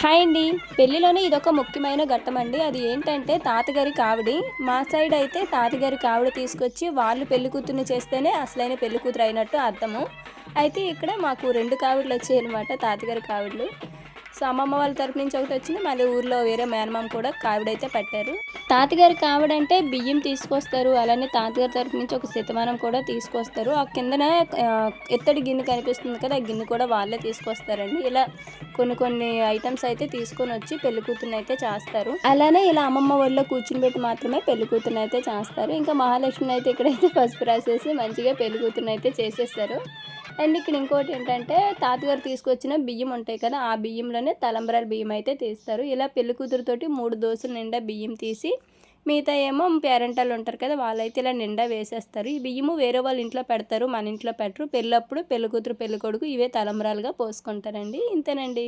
Hi అండి. పెళ్ళిలోనే ఇదొక ముఖ్యమైన ఘట్టమండి. అది ఏంటంటే తాతగారి కావడి. మా సైడ్ అయితే తాతగారి కావడి తీసుకొచ్చి వాళ్ళు పెళ్లి కూతుర్ని చేస్తేనే అసలైన పెళ్లి కూతురు అయినట్టు అర్థము. అయితే ఇక్కడ మాకు 2 కావిడులొచ్చాయనమాట, తాతగారి కావిడులు. సో, అమ్మమ్మ వాళ్ళ తరపు నుంచి ఒకటొచ్చింది. మళ్ళీ ఊర్లో వేరే మేనమామ కూడా కావిడైతే పట్టారు. తాతగారి కావిడంటే బియ్యం తీసుకొస్తారు. అలానే తాతగారి తరపు నుంచి ఒక శతమానం కూడా తీసుకొస్తారు. ఆ కిందన ఇత్తడి గిన్నె కనిపిస్తుంది కదా! ఆ గిన్నె కూడా వాళ్ళే తీసుకొస్తారండి. ఇలా కొన్ని కొన్ని ఐటెమ్స్ అయితే తీసుకొనొచ్చి పెళ్లి కూతురినైతే చేస్తారు. అలానే ఇలా అమ్మమ్మ ఒడిలో కూర్చునిబెట్టి మాత్రమే పెళ్లి కూతురినైతే చేస్తారు. ఇంకా మహాలక్ష్మినైతే ఇక్కడైతే పసుపు రాసేసి మంచిగా పెళ్లి కూతురినైతే చేసేసారు. అండ్ ఇక్కడ ఇంకోటేంటంటే తాతగారు తీసుకొచ్చిన బియ్యం ఉంటాయి కదా! ఆ బియ్యంలోనే తలంబ్రాలు బియ్యం అయితే తీస్తారు. ఇలా పెళ్లి కూతురుతోటి 3 దోసెల నిండా బియ్యం తీసి మిగతా ఏమో పేరెంటాళ్ళు ఉంటారు కదా! వాళ్ళైతే ఇలా నిండా వేసేస్తారు. ఈ బియ్యము వేరే వాళ్ళ ఇంట్లో పెడతారు. మన ఇంట్లో పెట్టరు. పెళ్ళప్పుడు పెళ్లి కూతురు, పెళ్లి కొడుకు ఇవే తలంబ్రాలుగా పోసుకుంటారండి. ఇంతేనండి.